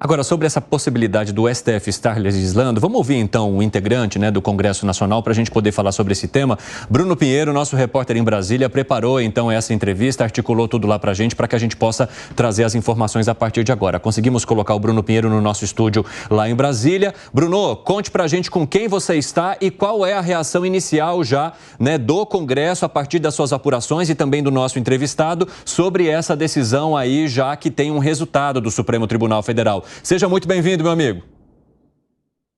Agora, sobre essa possibilidade do STF estar legislando, vamos ouvir então o integrante, do Congresso Nacional para a gente poder falar sobre esse tema. Bruno Pinheiro, nosso repórter em Brasília, preparou então essa entrevista, articulou tudo lá para que a gente possa trazer as informações a partir de agora. Conseguimos colocar o Bruno Pinheiro no nosso estúdio lá em Brasília. Bruno, conte para a gente com quem você está e qual é a reação inicial já do Congresso a partir das suas apurações e também do nosso entrevistado sobre essa decisão aí, já que tem um resultado do Supremo Tribunal Federal. Seja muito bem-vindo, meu amigo.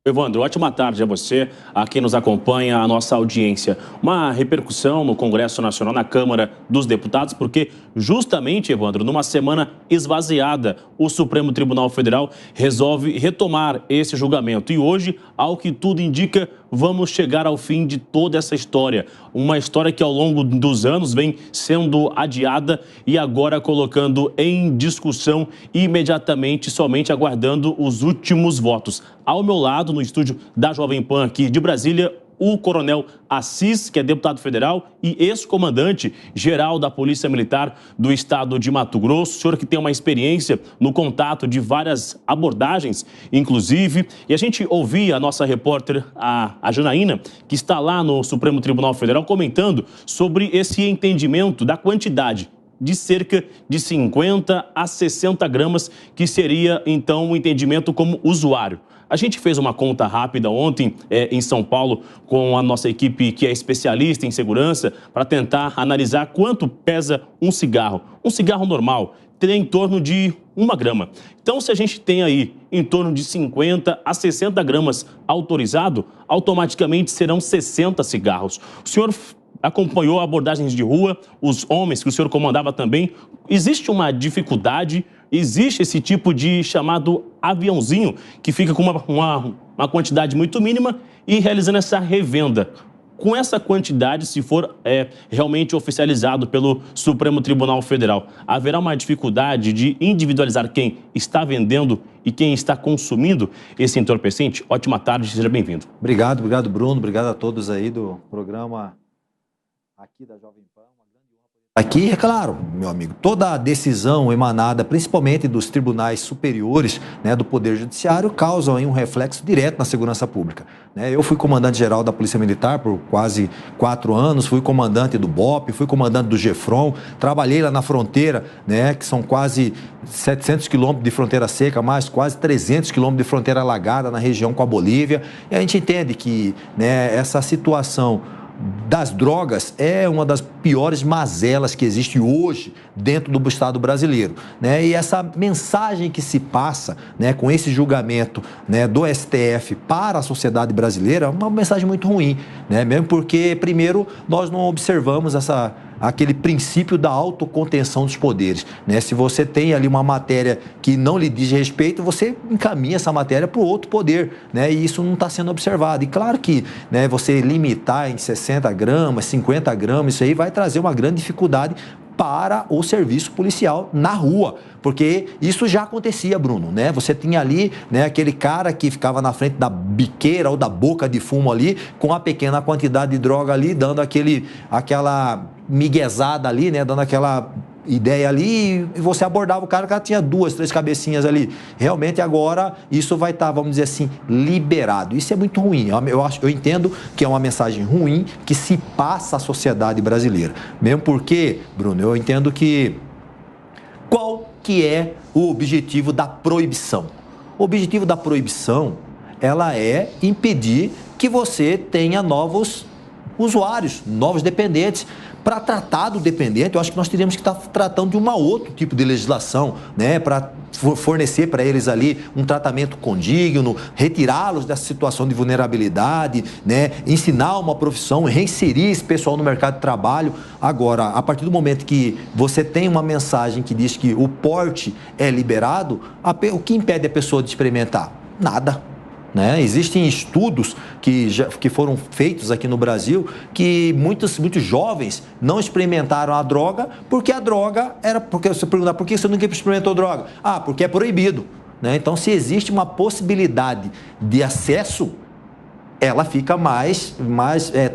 Evandro, ótima tarde a você, a quem nos acompanha, a nossa audiência. Uma repercussão no Congresso Nacional, na Câmara dos Deputados, porque justamente, Evandro, numa semana esvaziada, o Supremo Tribunal Federal resolve retomar esse julgamento. E hoje, ao que tudo indica, vamos chegar ao fim de toda essa história. Uma história que ao longo dos anos vem sendo adiada e agora colocando em discussão imediatamente, somente aguardando os últimos votos. Ao meu lado, no estúdio da Jovem Pan aqui de Brasília, o coronel Assis, que é deputado federal e ex-comandante geral da Polícia Militar do estado de Mato Grosso. O senhor que tem uma experiência no contato de várias abordagens, inclusive. E a gente ouvia a nossa repórter, a Janaína, que está lá no Supremo Tribunal Federal, comentando sobre esse entendimento da quantidade de cerca de 50 a 60 gramas, que seria, então, o entendimento como usuário. A gente fez uma conta rápida ontem em São Paulo com a nossa equipe que é especialista em segurança para tentar analisar quanto pesa um cigarro. Um cigarro normal tem em torno de 1 grama. Então, se a gente tem aí em torno de 50 a 60 gramas autorizado, automaticamente serão 60 cigarros. O senhor acompanhou abordagens de rua, os homens que o senhor comandava também. Existe uma dificuldade, existe esse tipo de chamado aviãozinho que fica com uma quantidade muito mínima e realizando essa revenda. Com essa quantidade, se for realmente oficializado pelo Supremo Tribunal Federal, haverá uma dificuldade de individualizar quem está vendendo e quem está consumindo esse entorpecente? Ótima tarde, seja bem-vindo. Obrigado, Bruno, obrigado a todos aí do programa aqui da Jovem Pan. Aqui, é claro, meu amigo, toda a decisão emanada, principalmente dos tribunais superiores, do Poder Judiciário, causam aí um reflexo direto na segurança pública. Eu fui comandante-geral da Polícia Militar por quase 4 anos, fui comandante do BOP, fui comandante do GEFRON, trabalhei lá na fronteira, que são quase 700 quilômetros de fronteira seca, mais quase 300 quilômetros de fronteira alagada na região com a Bolívia. E a gente entende que essa situação das drogas é uma das piores mazelas que existe hoje dentro do Estado brasileiro, E essa mensagem que se passa, com esse julgamento, do STF para a sociedade brasileira é uma mensagem muito ruim, Mesmo porque, primeiro, nós não observamos aquele princípio da autocontenção dos poderes, Se você tem ali uma matéria que não lhe diz respeito, você encaminha essa matéria para o outro poder, E isso não está sendo observado. E claro que, você limitar em 60 gramas, 50 gramas, isso aí vai trazer uma grande dificuldade para o serviço policial na rua, porque isso já acontecia, Bruno, Você tinha ali, aquele cara que ficava na frente da biqueira ou da boca de fumo ali, com a pequena quantidade de droga ali, dando aquela miguezada ali, dando aquela ideia ali, e você abordava o cara tinha 2, 3 cabecinhas ali. Realmente agora isso vai estar, vamos dizer assim, liberado. Isso é muito ruim. Eu entendo que é uma mensagem ruim que se passa à sociedade brasileira. Mesmo porque, Bruno, eu entendo que qual que é o objetivo da proibição? O objetivo da proibição, ela é impedir que você tenha novos usuários, novos dependentes. Para tratar do dependente, eu acho que nós teríamos que estar tratando de um outro tipo de legislação, para fornecer para eles ali um tratamento condigno, retirá-los dessa situação de vulnerabilidade, ensinar uma profissão, reinserir esse pessoal no mercado de trabalho. Agora, a partir do momento que você tem uma mensagem que diz que o porte é liberado, o que impede a pessoa de experimentar? Nada. Existem estudos que foram feitos aqui no Brasil que muitos jovens não experimentaram a droga porque a droga era... Porque você pergunta, por que você nunca experimentou droga? Porque é proibido. Então, se existe uma possibilidade de acesso, ela fica mais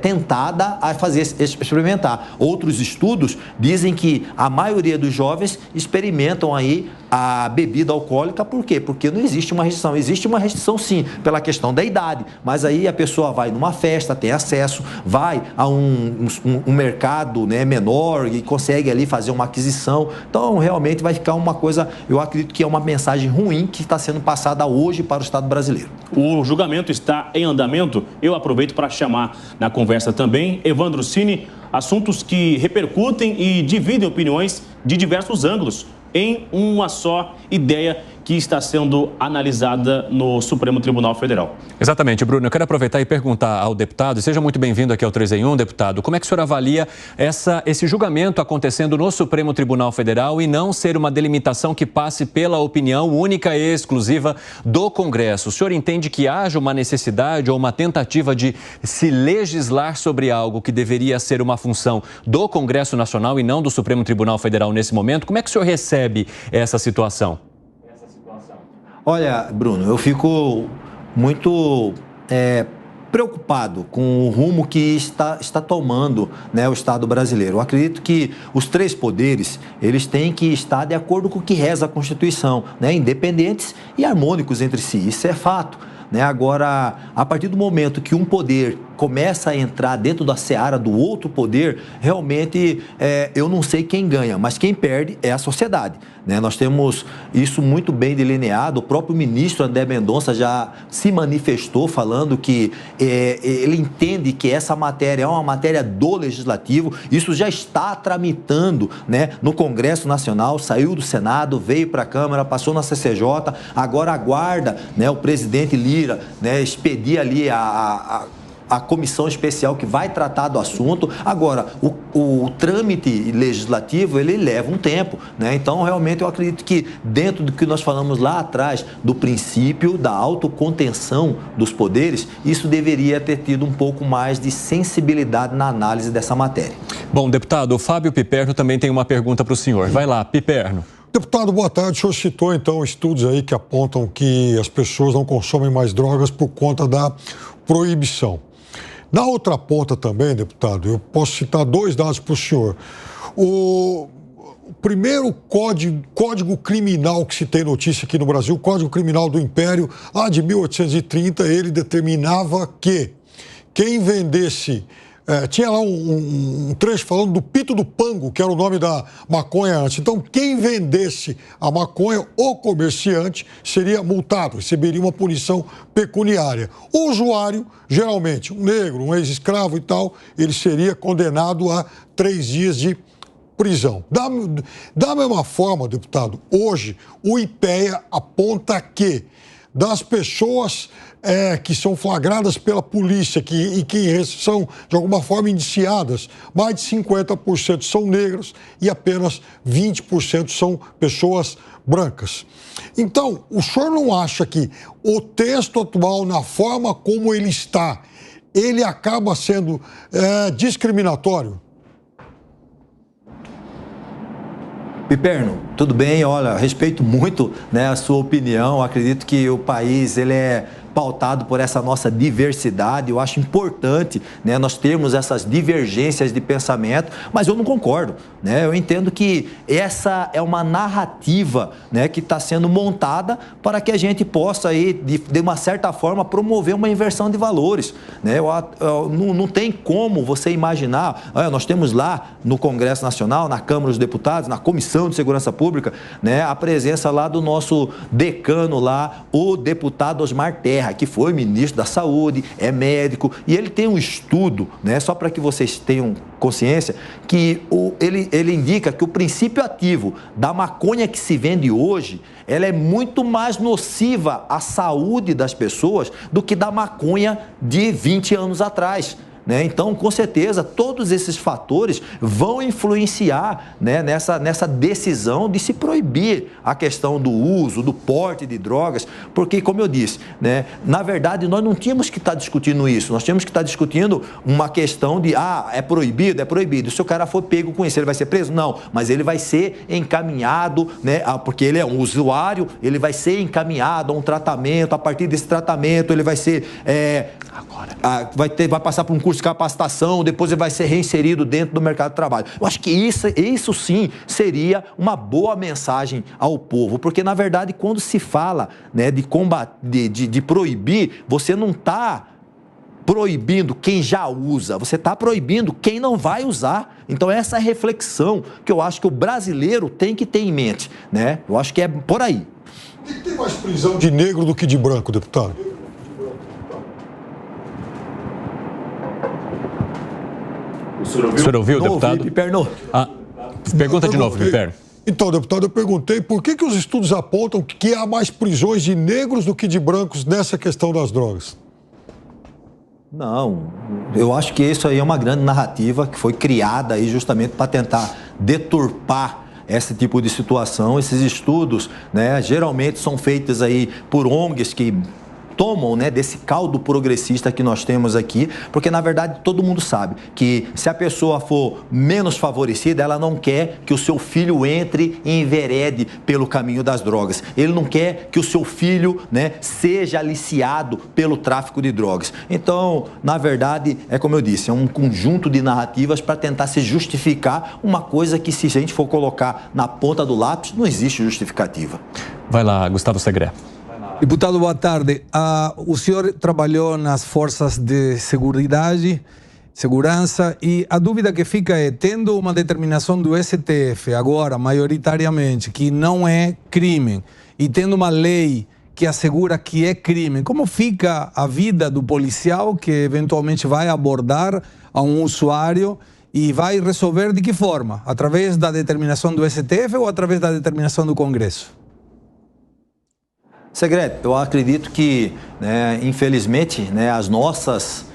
tentada a experimentar. Outros estudos dizem que a maioria dos jovens experimentam aí a bebida alcoólica. Por quê? Porque não existe uma restrição. Existe uma restrição, sim, pela questão da idade, mas aí a pessoa vai numa festa, tem acesso, vai a um mercado, né, menor e consegue ali fazer uma aquisição. Então, realmente vai ficar uma coisa, eu acredito que é uma mensagem ruim que está sendo passada hoje para o Estado brasileiro. O julgamento está em andamento. Eu aproveito para chamar na conversa também Evandro Cini, assuntos que repercutem e dividem opiniões de diversos ângulos em uma só ideia que está sendo analisada no Supremo Tribunal Federal. Exatamente, Bruno. Eu quero aproveitar e perguntar ao deputado, seja muito bem-vindo aqui ao 3 em 1, deputado, como é que o senhor avalia esse julgamento acontecendo no Supremo Tribunal Federal e não ser uma delimitação que passe pela opinião única e exclusiva do Congresso? O senhor entende que haja uma necessidade ou uma tentativa de se legislar sobre algo que deveria ser uma função do Congresso Nacional e não do Supremo Tribunal Federal nesse momento? Como é que o senhor recebe essa situação? Olha, Bruno, eu fico muito preocupado com o rumo que está tomando, né, o Estado brasileiro. Eu acredito que os três poderes, eles têm que estar de acordo com o que reza a Constituição, né, independentes e harmônicos entre si. Isso é fato. Agora, a partir do momento que um poder começa a entrar dentro da seara do outro poder, realmente eu não sei quem ganha, mas quem perde é a sociedade. Nós temos isso muito bem delineado. O próprio ministro André Mendonça já se manifestou falando que ele entende que essa matéria é uma matéria do Legislativo. Isso já está tramitando, no Congresso Nacional, saiu do Senado, veio para a Câmara, passou na CCJ, agora aguarda, o presidente Lira, expedir ali a comissão especial que vai tratar do assunto. Agora, o trâmite legislativo, ele leva um tempo, Então, realmente, eu acredito que dentro do que nós falamos lá atrás, do princípio da autocontenção dos poderes, isso deveria ter tido um pouco mais de sensibilidade na análise dessa matéria. Bom, deputado, o Fábio Piperno também tem uma pergunta para o senhor. Vai lá, Piperno. Deputado, boa tarde. O senhor citou, então, estudos aí que apontam que as pessoas não consomem mais drogas por conta da proibição. Na outra ponta também, deputado, eu posso citar dois dados para o senhor. O primeiro código criminal que se tem notícia aqui no Brasil, o Código Criminal do Império, lá de 1830, ele determinava que quem vendesse... tinha lá um trecho falando do pito do pango, que era o nome da maconha antes. Então, quem vendesse a maconha, o comerciante, seria multado, receberia uma punição pecuniária. O usuário, geralmente, um negro, um ex-escravo e tal, ele seria condenado a 3 dias de prisão. Da mesma forma, deputado, hoje o IPEA aponta que das pessoas que são flagradas pela polícia e que são, de alguma forma, indiciadas, mais de 50% são negras e apenas 20% são pessoas brancas. Então, o senhor não acha que o texto atual, na forma como ele está, ele acaba sendo discriminatório? Piperno, tudo bem? Olha, respeito muito, a sua opinião. Acredito que o país ele é pautado por essa nossa diversidade. Eu acho importante, nós termos essas divergências de pensamento, mas eu não concordo, Eu entendo que essa é uma narrativa, que está sendo montada para que a gente possa aí, de uma certa forma, promover uma inversão de valores, não tem como você imaginar. Nós temos lá no Congresso Nacional, na Câmara dos Deputados, na Comissão de Segurança Pública, a presença lá do nosso decano lá, o deputado Osmar Terra, que foi ministro da Saúde, é médico, e ele tem um estudo, só para que vocês tenham consciência, que ele indica que o princípio ativo da maconha que se vende hoje, ela é muito mais nociva à saúde das pessoas do que da maconha de 20 anos atrás. Então, com certeza, todos esses fatores vão influenciar nessa decisão de se proibir a questão do uso, do porte de drogas, porque, como eu disse, na verdade, nós não tínhamos que estar discutindo isso, nós tínhamos que estar discutindo uma questão de, é proibido, se o cara for pego com isso, ele vai ser preso? Não, mas ele vai ser encaminhado, porque ele é um usuário, ele vai ser encaminhado a um tratamento, a partir desse tratamento ele vai ser, vai passar por um curso curso, capacitação, depois ele vai ser reinserido dentro do mercado de trabalho. Eu acho que isso sim seria uma boa mensagem ao povo, porque na verdade quando se fala, né, de combater, de proibir, você não está proibindo quem já usa, você está proibindo quem não vai usar. Então essa é a reflexão que eu acho que o brasileiro tem que ter em mente, né? Eu acho que é por aí. Tem mais prisão de negro do que de branco, deputado? O senhor ouviu, deputado? Pergunta de novo, Piper. Então, deputado, eu perguntei por que os estudos apontam que há mais prisões de negros do que de brancos nessa questão das drogas? Não, eu acho que isso aí é uma grande narrativa que foi criada aí justamente para tentar deturpar esse tipo de situação. Esses estudos, né, geralmente são feitos aí por ONGs que tomam, né, desse caldo progressista que nós temos aqui, porque na verdade todo mundo sabe que se a pessoa for menos favorecida, ela não quer que o seu filho entre e enverede pelo caminho das drogas. Ele não quer que o seu filho, né, seja aliciado pelo tráfico de drogas. Então, na verdade, é como eu disse, é um conjunto de narrativas para tentar se justificar uma coisa que, se a gente for colocar na ponta do lápis, não existe justificativa. Vai lá, Gustavo Segré. Deputado, boa tarde. O senhor trabalhou nas forças de segurança, e a dúvida que fica é, tendo uma determinação do STF agora, maioritariamente, que não é crime, e tendo uma lei que assegura que é crime, como fica a vida do policial que eventualmente vai abordar a um usuário e vai resolver de que forma? Através da determinação do STF ou através da determinação do Congresso? Segredo, eu acredito que, né, infelizmente, né, as nossas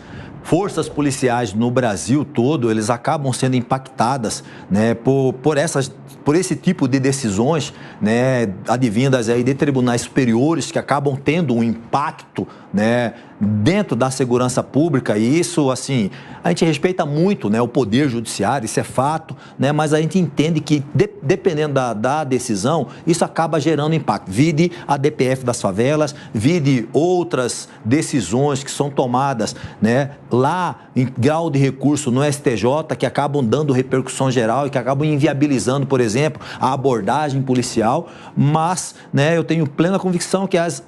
forças policiais no Brasil todo, eles acabam sendo impactadas, né, por esse tipo de decisões, né, advindas aí de tribunais superiores que acabam tendo um impacto, né, dentro da segurança pública. E isso, assim, a gente respeita muito, né, o poder judiciário, isso é fato, né, mas a gente entende que, dependendo da decisão, isso acaba gerando impacto. Vide a DPF das favelas, vide outras decisões que são tomadas, né, lá em grau de recurso no STJ, que acabam dando repercussão geral e que acabam inviabilizando, por exemplo, a abordagem policial. Mas, né, eu tenho plena convicção que as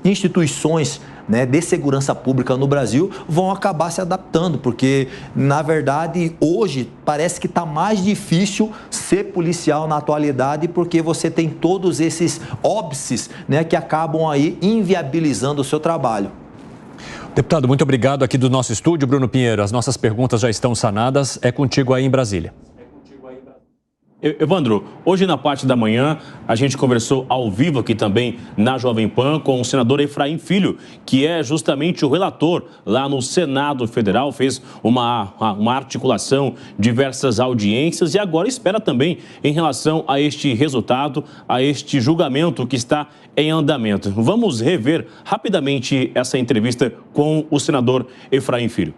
instituições, né, de segurança pública no Brasil vão acabar se adaptando, porque, na verdade, hoje parece que está mais difícil ser policial na atualidade, porque você tem todos esses óbices, né, que acabam aí inviabilizando o seu trabalho. Deputado, muito obrigado aqui do nosso estúdio. Bruno Pinheiro, as nossas perguntas já estão sanadas. É contigo aí em Brasília. Evandro, hoje na parte da manhã a gente conversou ao vivo aqui também na Jovem Pan com o senador Efraim Filho, que é justamente o relator lá no Senado Federal, fez uma articulação, diversas audiências e agora espera também em relação a este resultado, a este julgamento que está em andamento. Vamos rever rapidamente essa entrevista com o senador Efraim Filho.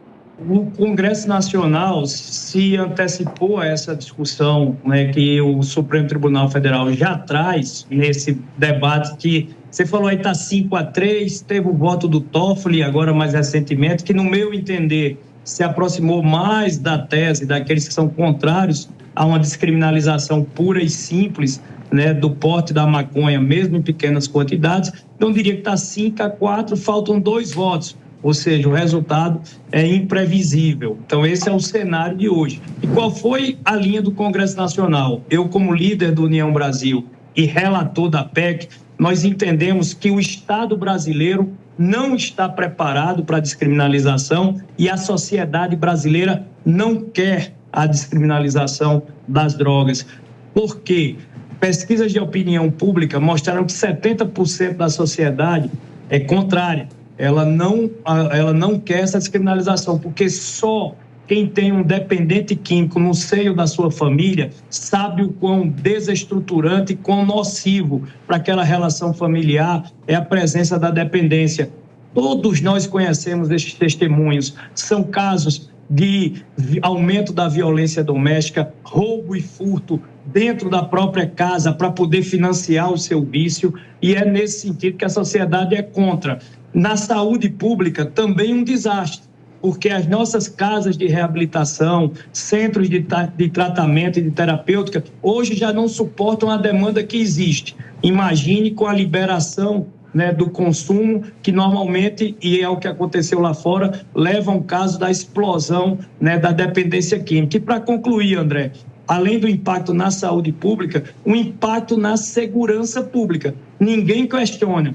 O Congresso Nacional se antecipou a essa discussão, né, que o Supremo Tribunal Federal já traz nesse debate, que você falou aí está 5-3, teve o voto do Toffoli agora mais recentemente, que no meu entender se aproximou mais da tese daqueles que são contrários a uma descriminalização pura e simples, né, do porte da maconha, mesmo em pequenas quantidades. Então diria que está 5-4, faltam 2 votos. Ou seja, o resultado é imprevisível. Então, esse é o cenário de hoje. E qual foi a linha do Congresso Nacional? Eu, como líder do União Brasil e relator da PEC, nós entendemos que o Estado brasileiro não está preparado para a descriminalização e a sociedade brasileira não quer a descriminalização das drogas. Por quê? Pesquisas de opinião pública mostraram que 70% da sociedade é contrária. Ela não quer essa descriminalização, porque só quem tem um dependente químico no seio da sua família sabe o quão desestruturante e quão nocivo para aquela relação familiar é a presença da dependência. Todos nós conhecemos esses testemunhos. São casos de aumento da violência doméstica, roubo e furto dentro da própria casa para poder financiar o seu vício, e é nesse sentido que a sociedade é contra. Na saúde pública, também um desastre. porque as nossas casas de reabilitação, centros de tratamento e de terapêutica, hoje já não suportam a demanda que existe. Imagine com a liberação, né, do consumo, que normalmente, e é o que aconteceu lá fora, leva a um caso da explosão, né, da dependência química. E para concluir, André, além do impacto na saúde pública, o impacto na segurança pública. Ninguém questiona.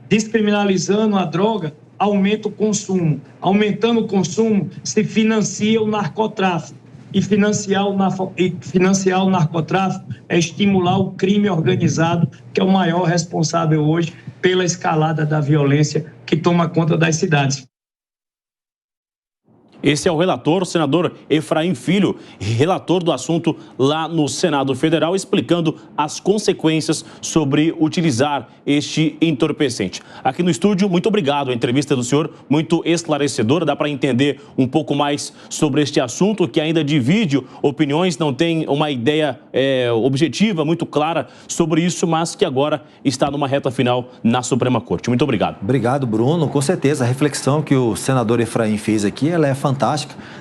Descriminalizando a droga, aumenta o consumo. Aumentando o consumo, se financia o narcotráfico. E financiar o narcotráfico é estimular o crime organizado, que é o maior responsável hoje pela escalada da violência que toma conta das cidades. Esse é o relator, o senador Efraim Filho, relator do assunto lá no Senado Federal, explicando as consequências sobre utilizar este entorpecente. Aqui no estúdio, muito obrigado. A entrevista do senhor, muito esclarecedora, dá para entender um pouco mais sobre este assunto, que ainda divide opiniões, não tem uma ideia objetiva, muito clara sobre isso, mas que agora está numa reta final na Suprema Corte. Muito obrigado. Obrigado, Bruno. Com certeza, a reflexão que o senador Efraim fez aqui, ela é fantástica,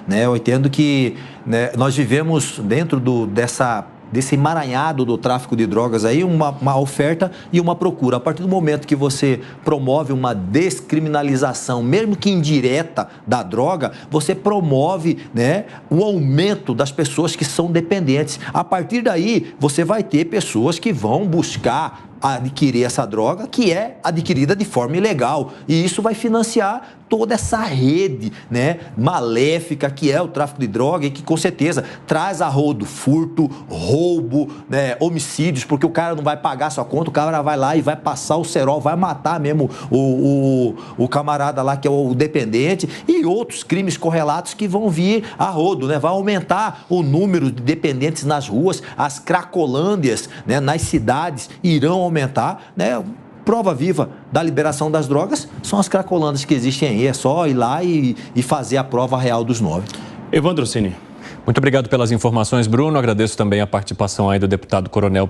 né? Eu entendo que, né, nós vivemos dentro desse emaranhado do tráfico de drogas aí, uma oferta e uma procura. A partir do momento que você promove uma descriminalização, mesmo que indireta, da droga, você promove, né, o aumento das pessoas que são dependentes. A partir daí, você vai ter pessoas que vão buscar adquirir essa droga, que é adquirida de forma ilegal. E isso vai financiar toda essa rede, né, maléfica que é o tráfico de droga e que, com certeza, traz a rodo furto, roubo, né, homicídios, porque o cara não vai pagar sua conta, o cara vai lá e vai passar o cerol, vai matar mesmo o camarada lá que é o dependente, e outros crimes correlatos que vão vir a rodo, né, vai aumentar o número de dependentes nas ruas, as cracolândias, né, nas cidades irão aumentar, né. Prova viva da liberação das drogas são as cracolandas que existem aí. É só ir lá e fazer a prova real dos 9. Evandro Cini. Muito obrigado pelas informações, Bruno. Agradeço também a participação aí do deputado Coronel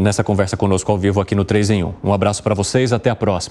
nessa conversa conosco ao vivo aqui no 3 em 1. Um abraço para vocês, até a próxima.